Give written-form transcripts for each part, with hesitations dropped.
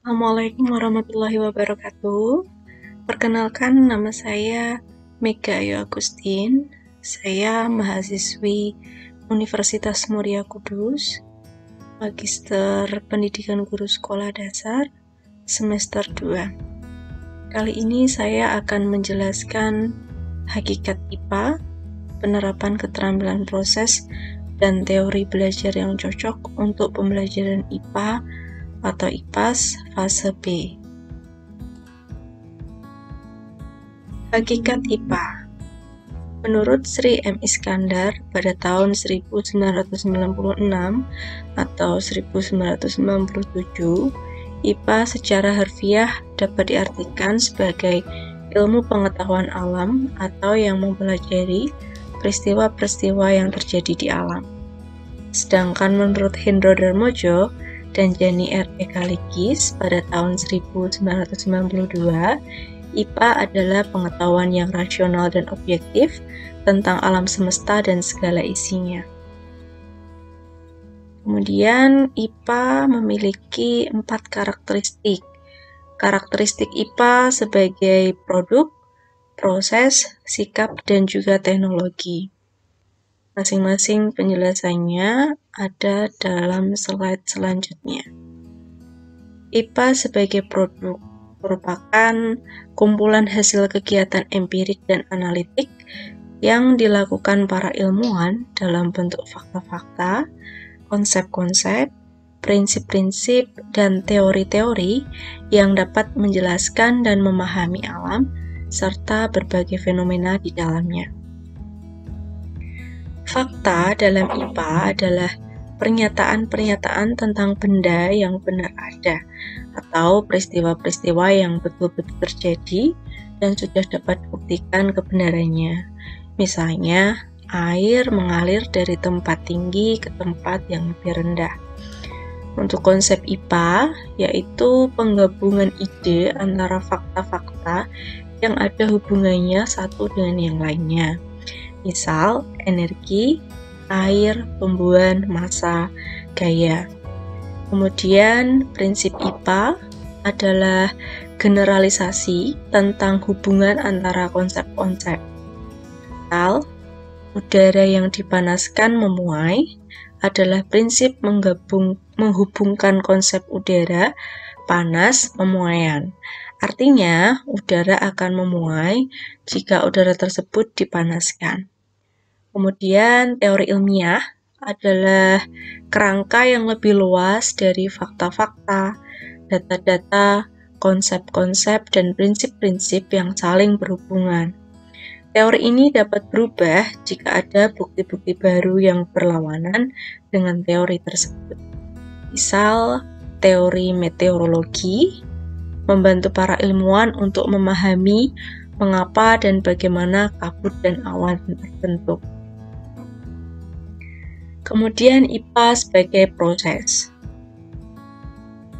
Assalamualaikum warahmatullahi wabarakatuh. Perkenalkan, nama saya Mega Ayu Agustin. Saya mahasiswi Universitas Muria Kudus, Magister Pendidikan Guru Sekolah Dasar, semester 2. Kali ini saya akan menjelaskan hakikat IPA, penerapan keterampilan proses, dan teori belajar yang cocok untuk pembelajaran IPA atau IPAS fase B. Hakikat IPA. Menurut Sri M. Iskandar pada tahun 1996 atau 1997, IPA secara harfiah dapat diartikan sebagai ilmu pengetahuan alam atau yang mempelajari peristiwa-peristiwa yang terjadi di alam. Sedangkan menurut Hendro Darmojo dan Jani R. Ekaligis pada tahun 1992, IPA adalah pengetahuan yang rasional dan objektif tentang alam semesta dan segala isinya. Kemudian IPA memiliki 4 karakteristik. Karakteristik IPA sebagai produk, proses, sikap, dan juga teknologi. Masing-masing penjelasannya ada dalam slide selanjutnya. IPA sebagai produk merupakan kumpulan hasil kegiatan empirik dan analitik yang dilakukan para ilmuwan dalam bentuk fakta-fakta, konsep-konsep, prinsip-prinsip, dan teori-teori yang dapat menjelaskan dan memahami alam serta berbagai fenomena di dalamnya. Fakta dalam IPA adalah pernyataan-pernyataan tentang benda yang benar ada, atau peristiwa-peristiwa yang betul-betul terjadi dan sudah dapat dibuktikan kebenarannya. Misalnya, air mengalir dari tempat tinggi ke tempat yang lebih rendah. Untuk konsep IPA, yaitu penggabungan ide antara fakta-fakta yang ada hubungannya satu dengan yang lainnya. Misal, energi, air, tumbuhan, massa, gaya. Kemudian, prinsip IPA adalah generalisasi tentang hubungan antara konsep-konsep. Misal, udara yang dipanaskan memuai adalah prinsip menghubungkan konsep udara, panas, memuaian. Artinya, udara akan memuai jika udara tersebut dipanaskan. Kemudian, teori ilmiah adalah kerangka yang lebih luas dari fakta-fakta, data-data, konsep-konsep, dan prinsip-prinsip yang saling berhubungan. Teori ini dapat berubah jika ada bukti-bukti baru yang berlawanan dengan teori tersebut. Misal, teori meteorologi membantu para ilmuwan untuk memahami mengapa dan bagaimana kabut dan awan terbentuk. Kemudian IPA sebagai proses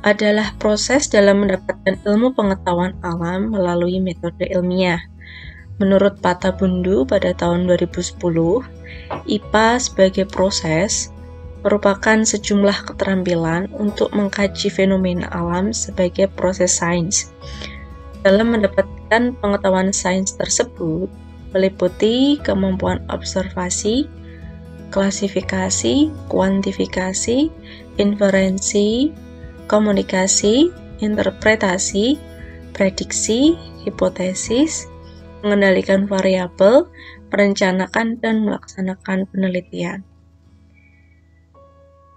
adalah proses dalam mendapatkan ilmu pengetahuan alam melalui metode ilmiah. Menurut Patabundu pada tahun 2010, IPA sebagai proses merupakan sejumlah keterampilan untuk mengkaji fenomena alam sebagai proses sains. Dalam mendapatkan pengetahuan sains tersebut, meliputi kemampuan observasi, klasifikasi, kuantifikasi, inferensi, komunikasi, interpretasi, prediksi, hipotesis, mengendalikan variabel, merencanakan dan melaksanakan penelitian.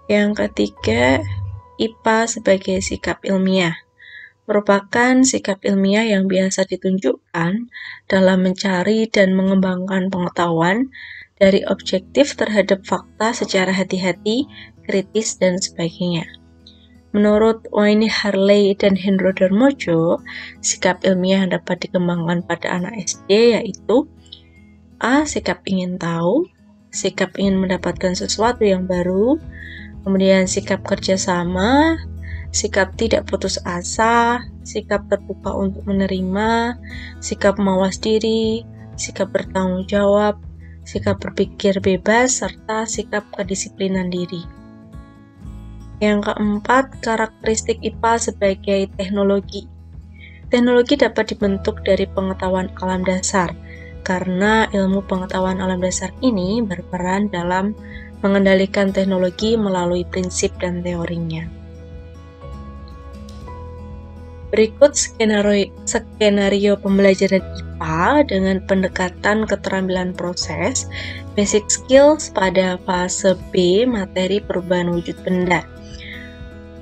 Yang ketiga, IPA sebagai sikap ilmiah merupakan sikap ilmiah yang biasa ditunjukkan dalam mencari dan mengembangkan pengetahuan dari objektif terhadap fakta secara hati-hati, kritis, dan sebagainya. Menurut Wayne Harley dan Hendro Darmojo, sikap ilmiah yang dapat dikembangkan pada anak SD yaitu A. Sikap ingin tahu, sikap ingin mendapatkan sesuatu yang baru, kemudian sikap kerjasama, sikap tidak putus asa, sikap terbuka untuk menerima, sikap mawas diri, sikap bertanggung jawab, sikap berpikir bebas, serta sikap kedisiplinan diri. Yang keempat, karakteristik IPA sebagai teknologi. Teknologi dapat dibentuk dari pengetahuan alam dasar, karena ilmu pengetahuan alam dasar ini berperan dalam mengendalikan teknologi melalui prinsip dan teorinya. Berikut skenario pembelajaran IPA dengan pendekatan keterampilan proses, basic skills pada fase B materi perubahan wujud benda.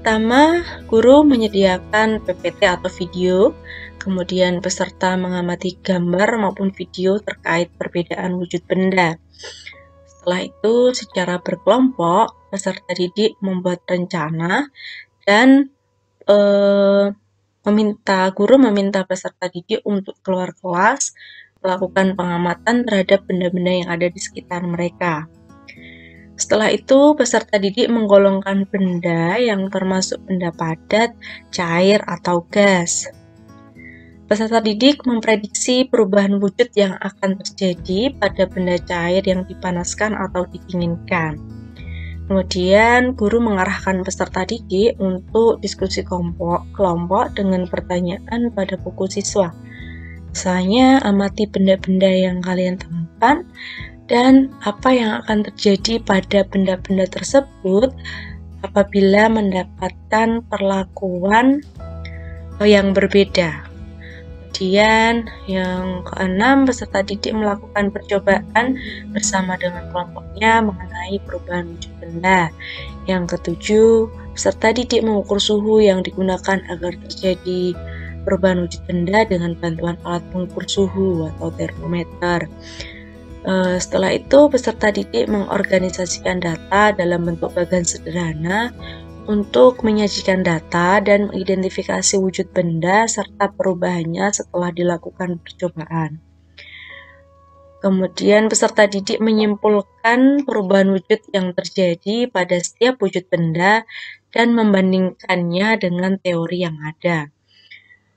Pertama, guru menyediakan PPT atau video, kemudian peserta mengamati gambar maupun video terkait perbedaan wujud benda. Setelah itu, secara berkelompok, peserta didik membuat rencana dan guru meminta peserta didik untuk keluar kelas, melakukan pengamatan terhadap benda-benda yang ada di sekitar mereka. Setelah itu, peserta didik menggolongkan benda yang termasuk benda padat, cair, atau gas. Peserta didik memprediksi perubahan wujud yang akan terjadi pada benda cair yang dipanaskan atau didinginkan. Kemudian, guru mengarahkan peserta didik untuk diskusi kelompok dengan pertanyaan pada buku siswa. Misalnya, amati benda-benda yang kalian temukan dan apa yang akan terjadi pada benda-benda tersebut apabila mendapatkan perlakuan yang berbeda. Kemudian yang keenam, peserta didik melakukan percobaan bersama dengan kelompoknya mengenai perubahan wujud benda. Yang ketujuh, peserta didik mengukur suhu yang digunakan agar terjadi perubahan wujud benda dengan bantuan alat pengukur suhu atau termometer. Setelah itu, peserta didik mengorganisasikan data dalam bentuk bagan sederhana untuk menyajikan data dan mengidentifikasi wujud benda serta perubahannya setelah dilakukan percobaan. Kemudian, peserta didik menyimpulkan perubahan wujud yang terjadi pada setiap wujud benda dan membandingkannya dengan teori yang ada.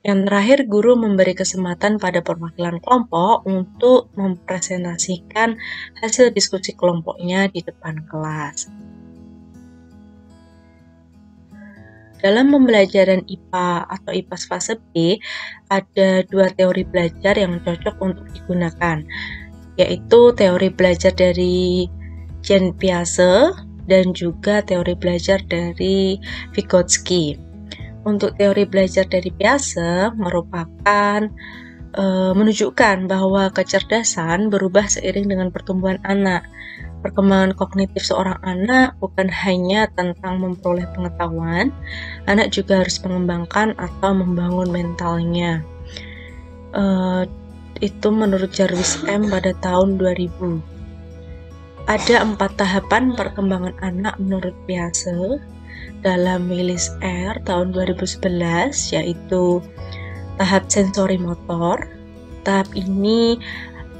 Yang terakhir, guru memberi kesempatan pada perwakilan kelompok untuk mempresentasikan hasil diskusi kelompoknya di depan kelas. Dalam pembelajaran IPA atau IPAS fase B, ada dua teori belajar yang cocok untuk digunakan, yaitu teori belajar dari Jean Piaget dan juga teori belajar dari Vygotsky. Untuk teori belajar dari Piaget merupakan menunjukkan bahwa kecerdasan berubah seiring dengan pertumbuhan anak. Perkembangan kognitif seorang anak bukan hanya tentang memperoleh pengetahuan, anak juga harus mengembangkan atau membangun mentalnya. Itu menurut Jarvis M. pada tahun 2000. Ada 4 tahapan perkembangan anak menurut Piaget dalam Willis R. tahun 2011, yaitu tahap sensori motor. Tahap ini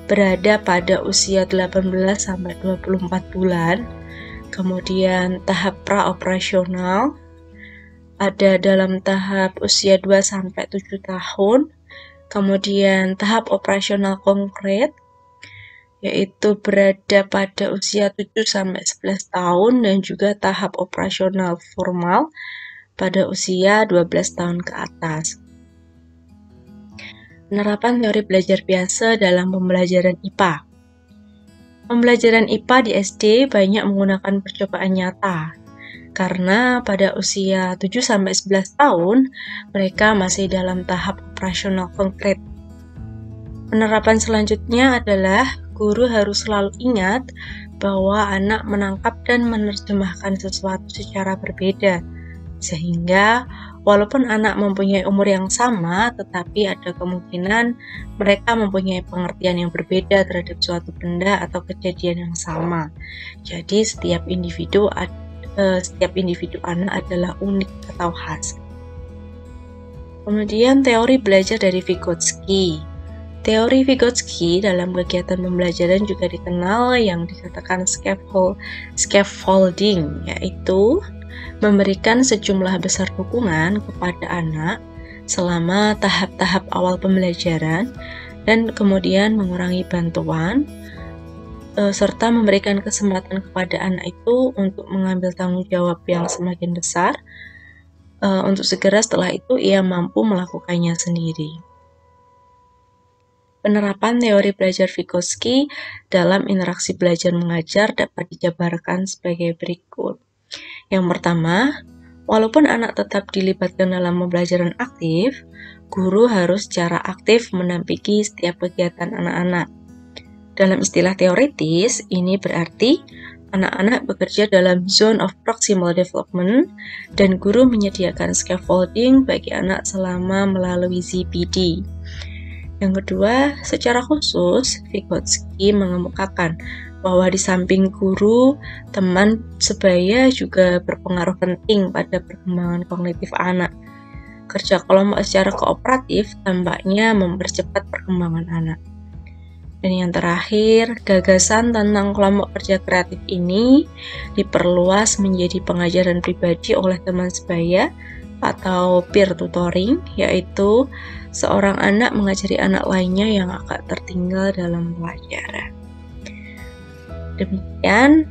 berada pada usia 18-24 bulan. Kemudian tahap pra-operasional ada dalam tahap usia 2-7 tahun. Kemudian tahap operasional konkret yaitu berada pada usia 7-11 tahun, dan juga tahap operasional formal pada usia 12 tahun ke atas. Penerapan teori belajar Piaget dalam pembelajaran IPA. Pembelajaran IPA di SD banyak menggunakan percobaan nyata, karena pada usia 7-11 tahun mereka masih dalam tahap operasional konkret. Penerapan selanjutnya adalah guru harus selalu ingat bahwa anak menangkap dan menerjemahkan sesuatu secara berbeda, sehingga walaupun anak mempunyai umur yang sama, tetapi ada kemungkinan mereka mempunyai pengertian yang berbeda terhadap suatu benda atau kejadian yang sama. Jadi setiap individu anak adalah unik atau khas. Kemudian teori belajar dari Vygotsky. Teori Vygotsky dalam kegiatan pembelajaran juga dikenal yang dikatakan scaffolding, yaitu memberikan sejumlah besar dukungan kepada anak selama tahap-tahap awal pembelajaran dan kemudian mengurangi bantuan serta memberikan kesempatan kepada anak itu untuk mengambil tanggung jawab yang semakin besar, untuk segera setelah itu ia mampu melakukannya sendiri. Penerapan teori belajar Vygotsky dalam interaksi belajar mengajar dapat dijabarkan sebagai berikut. Yang pertama, walaupun anak tetap dilibatkan dalam pembelajaran aktif, guru harus secara aktif mendampingi setiap kegiatan anak-anak. Dalam istilah teoritis, ini berarti anak-anak bekerja dalam zone of proximal development dan guru menyediakan scaffolding bagi anak selama melalui ZPD. Yang kedua, secara khusus, Vygotsky mengemukakan bahwa di samping guru, teman sebaya juga berpengaruh penting pada perkembangan kognitif anak. Kerja kelompok secara kooperatif tampaknya mempercepat perkembangan anak. Dan yang terakhir, gagasan tentang kelompok kerja kreatif ini diperluas menjadi pengajaran pribadi oleh teman sebaya atau peer tutoring, yaitu seorang anak mengajari anak lainnya yang agak tertinggal dalam pelajaran. Demikian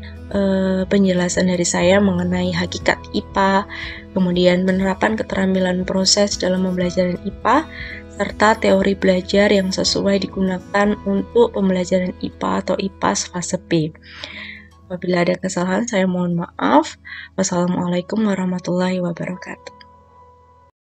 penjelasan dari saya mengenai hakikat IPA, kemudian penerapan keterampilan proses dalam pembelajaran IPA, serta teori belajar yang sesuai digunakan untuk pembelajaran IPA atau IPAS fase B. Apabila ada kesalahan, saya mohon maaf. Wassalamualaikum warahmatullahi wabarakatuh.